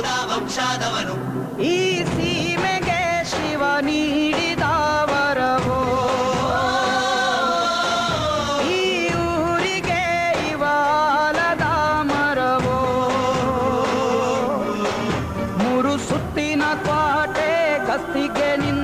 ಯೋಧ ವಂಶಾದವನು. ಈ ಸೀಮೆಗೆ ಶಿವ ನೀಡಿದ ವರವೋ, ಈ ಊರಿಗೆ ಇವಾಲದ ಮರವೋ. ಮೂರು ಸುತ್ತಿನ ಕ್ವಾಟೆ ಗಸ್ತಿಗೆ ನಿನ್ನ